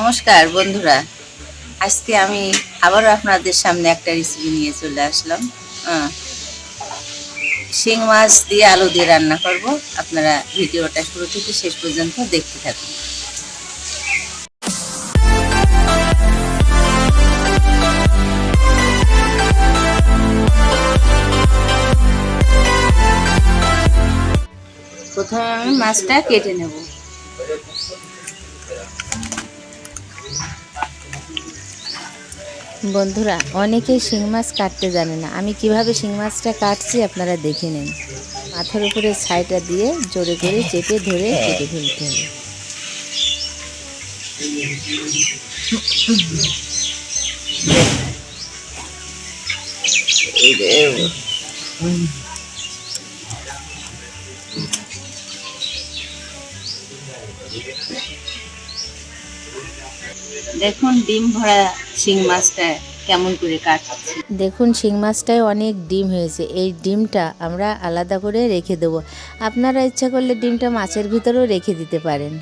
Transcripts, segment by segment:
নমস্কার বন্ধুরা, আজকে আমি আবারও আপনাদের সামনে একটা রেসিপি নিয়ে চলে আসলাম। শিং মাছ দিয়ে আলু দিয়ে রান্না করব। আপনারা ভিডিওটা শুরু থেকে শেষ পর্যন্ত দেখতে থাকুন। প্রথমে আমি মাছটা কেটে নেব। বন্ধুরা, অনেকেই শিং মাছ কাটতে জানে না। আমি কিভাবে শিং মাছটা কাটছি আপনারা দেখে নিন। মাথার উপরে ছাইটা দিয়ে জোরে করে চেপে ধরে কেটে ফেলতে হবে। দেখুন ডিম ভরা শিং মাছটা কেমন করে কাটছি। দেখুন শিং মাছটায় অনেক ডিম হয়েছে। এই ডিমটা আমরা আলাদা করে রেখে দেবো। আপনারা ইচ্ছা করলে ডিমটা মাছের ভিতরেও রেখে দিতে পারেন।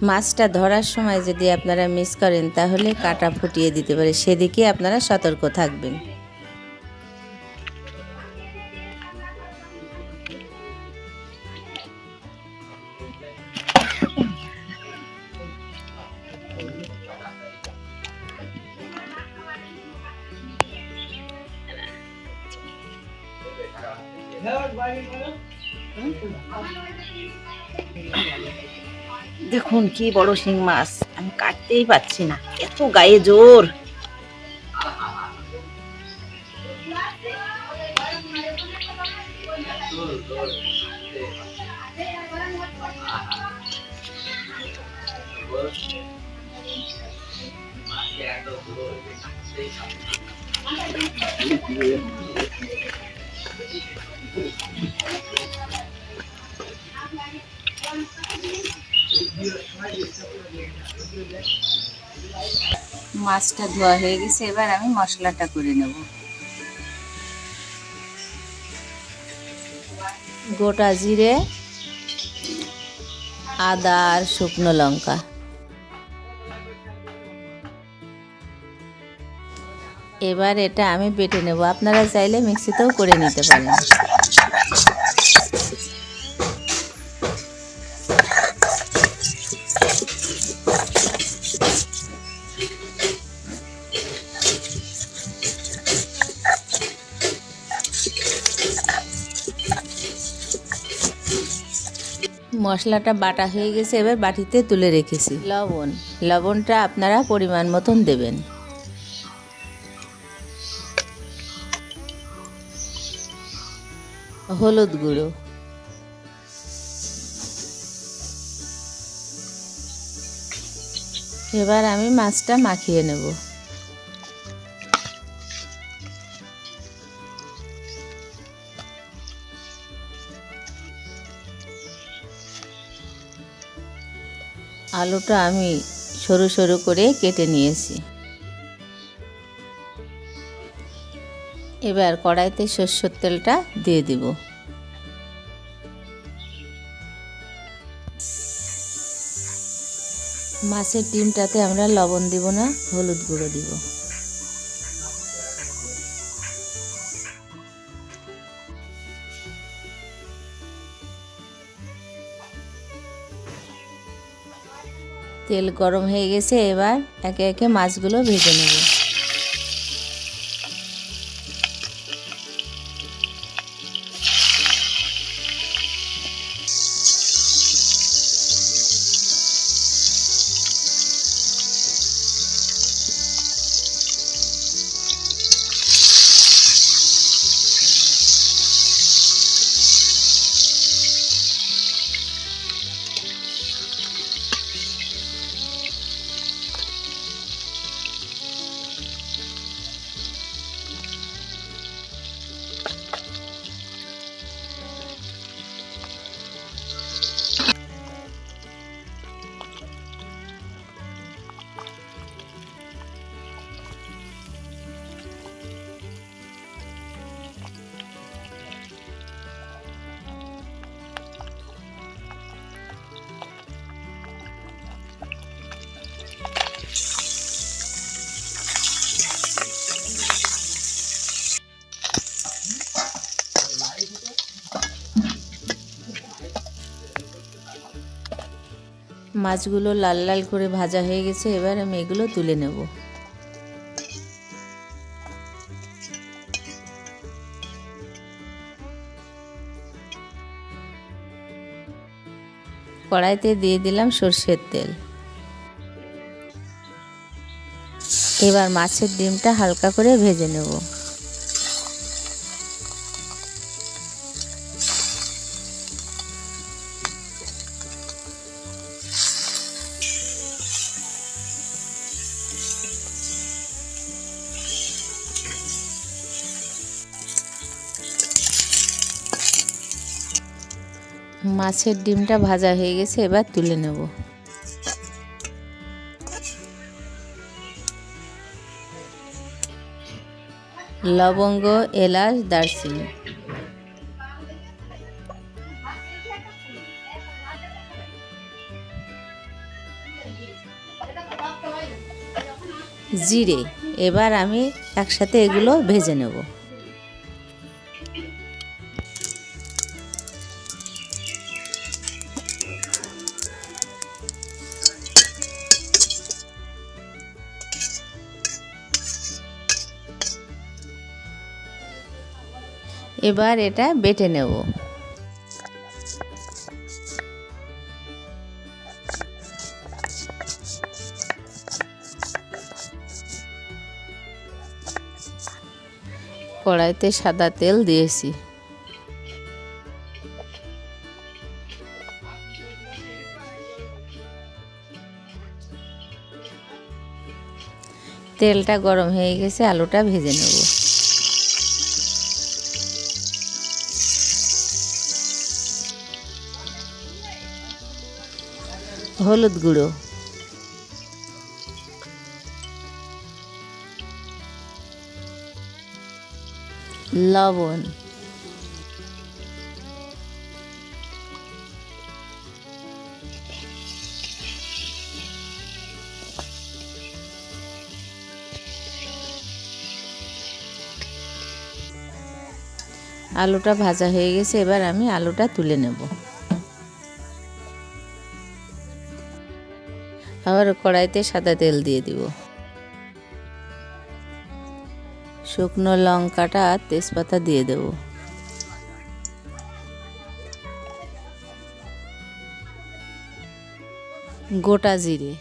মাছটা ধরার সময় যদি আপনারা মিস করেন তাহলে কাঁটা ফুটিয়ে দিতে পারে, সেদিকে আপনারা সতর্ক থাকবেন। দেখুন কি বড় শিং মাছ, আমি কাটতেই পাচ্ছি না, এত গায়ে জোর। মাছটা ধোয়া হয়ে গেছে, এবার আমি মশলাটা করে নেব। গোটা জিরে, আদা আর শুকনো লঙ্কা। এবার এটা আমি বেটে নেব। আপনারা চাইলে মিক্সিতেও করে নিতে পারেন। মশলাটা বাটা হয়ে গেছে, এবার বাটিতে তুলে রেখেছি। লবণটা আপনারা পরিমাণ মতন দেবেন। হলুদ গুঁড়ো, এবার আমি মাছটা মাখিয়ে নেব। আলুটা আমি সরু সরু করে কেটে নিয়েছি। এবার কড়াইতে সরষের তেলটা দিয়ে দিব। মাছের ডিমটাতে আমরা লবণ দিব না, হলুদ গুঁড়ো দিব। তেল গরম হয়ে গেছে, এবার একে একে মাছগুলো ভেজে নেব। মাছগুলো লাল লাল করে ভাজা হয়ে গেছে, এবার আমি এগুলো তুলে নেব। কড়াইতে দিয়ে দিলাম সরষের তেল। এবার মাছের ডিমটা হালকা করে ভেজে নেব। মাছের ডিমটা ভাজা হয়ে গেছে, এবার তুলে নেব। লবঙ্গ, এলাচ, দারচিনি, জিরে, এবার আমি একসাথে এগুলো ভেজে নেব। এবার এটা বেটে নেব। কড়াইতে সাদা তেল দিয়েছি। তেলটা গরম হয়ে গেছে, আলুটা ভেজে নেব। হলুদ গুঁড়ো, লবণ, আলুটা ভাজা হয়ে গেছে, এবার আমি আলুটা তুলে নেব। আবার কড়াইতে সাদা তেল দিয়ে দিব। শুকনো লঙ্কাটা আর তেজপাতা দিয়ে দেব। গোটা জিরে,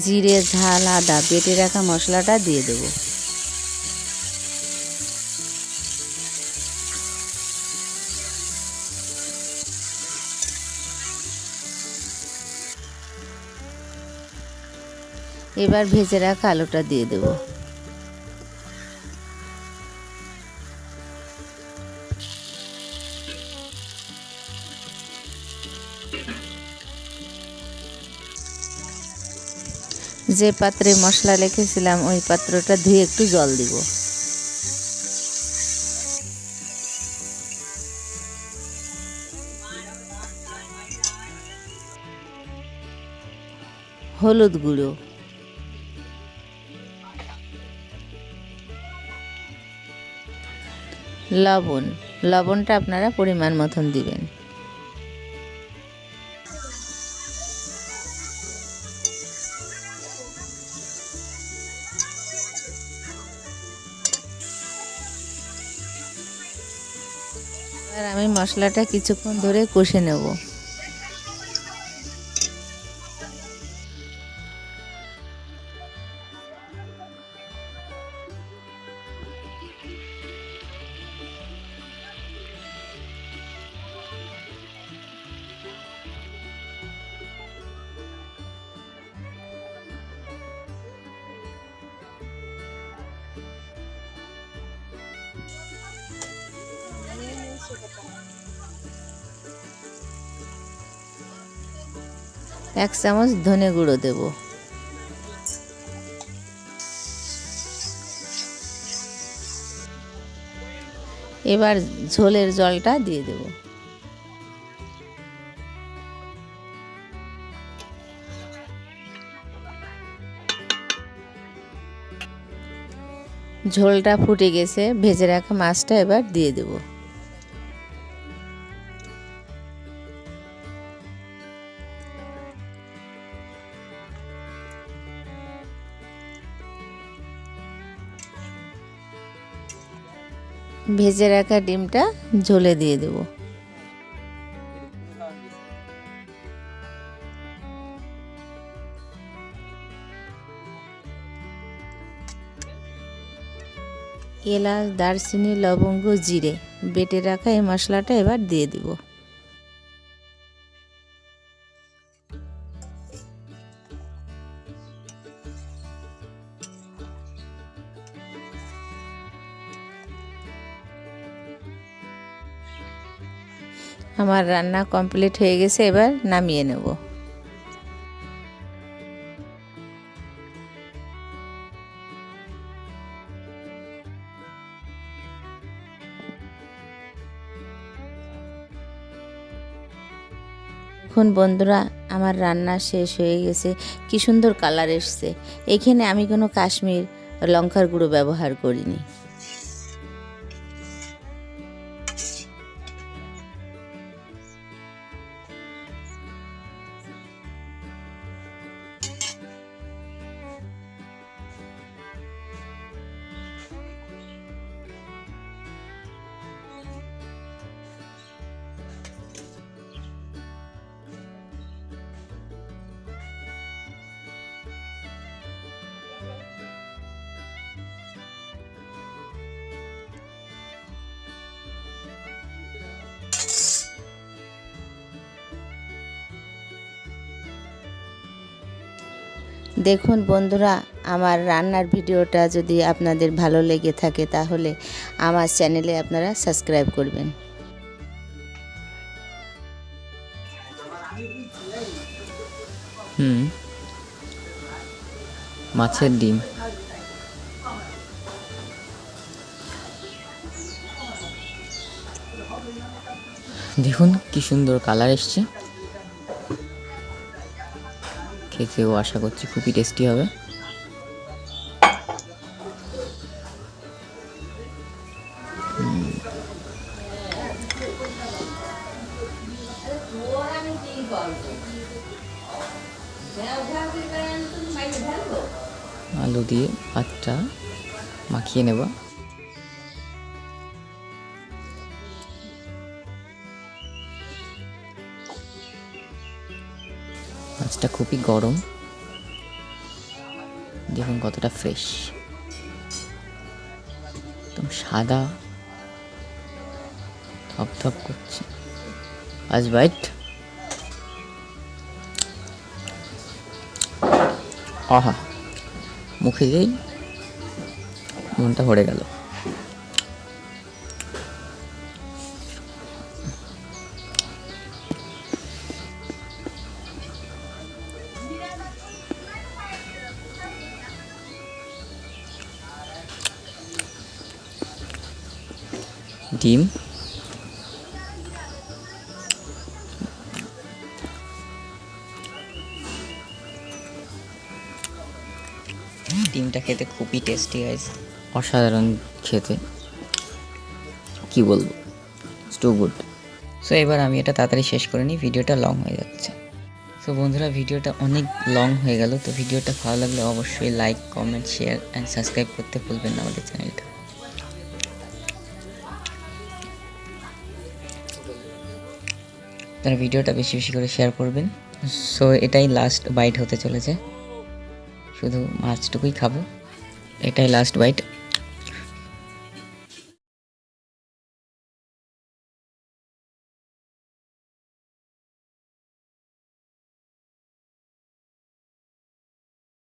জিরে, ঝাল, আদা বেটে রাখা মশলাটা দিয়ে দেব। এবার ভেজে রাখা আলুটা দিয়ে দেব। যে পাত্রে মশলা রেখেছিলাম ওই পাত্রটা ধুয়ে একটু জল দিব। হলুদ গুঁড়ো, লবণ, লবণটা আপনারা পরিমাণ মতন দিবেন। এবার আমি মশলাটা কিছুক্ষণ ধরে কষে নেব। এক চামচ ধনে গুঁড়ো দেব। এবার ঝোলের জলটা দিয়ে দেব। ঝোলটা ফুটে গেছে, ভেজে রাখা মাছটা এবার দিয়ে দেব। ভেজে রাখা ডিমটা ঝোলে দিয়ে দেব। এলাচ, দারচিনি, লবঙ্গ, জিরে বেটে রাখা এই মশলাটা এবার দিয়ে দিব। আমার রান্না কমপ্লিট হয়ে গেছে, এবার নামিয়ে নেব। এখন বন্ধুরা আমার রান্না শেষ হয়ে গেছে। কি সুন্দর কালার এসছে। এখানে আমি কোনো কাশ্মীর লঙ্কার গুঁড়ো ব্যবহার করিনি। দেখুন বন্ধুরা, আমার রান্নার ভিডিওটা যদি আপনাদের ভালো লেগে থাকে তাহলে আমার চ্যানেলে আপনারা সাবস্ক্রাইব করবেন। মাছের ডিম। দেখুন কি সুন্দর কালার এসছে। খেতেও আশা করছি খুবই টেস্টি হবে। আলু দিয়ে ভাতটা মাখিয়ে নেব। মাছটা খুবই গরম, দেখুন কতটা ফ্রেশ, একদম সাদা ধপধপ করছে। আজ বাইট। আহা, মুখে যেই মনটা ভরে গেল। ডিম, ডিমটা খেতে খুবই টেস্টি হয়েছে, অসাধারণ খেতে, কি বলবো, টু গুড। সো এবার আমি এটা তাড়াতাড়ি শেষ করে নিই, ভিডিওটা লং হয়ে যাচ্ছে। সো বন্ধুরা, ভিডিওটা অনেক লং হয়ে গেল। তো ভিডিওটা ভালো লাগলে অবশ্যই like, comment, share and subscribe করতে ভুলবেন না আমাদের চ্যানেলটা। তারা ভিডিওটা বেশি বেশি করে শেয়ার করবেন। সো এটাই লাস্ট বাইট হতে চলেছে, শুধু মাছটুকুই খাবো, এটাই লাস্ট বাইট।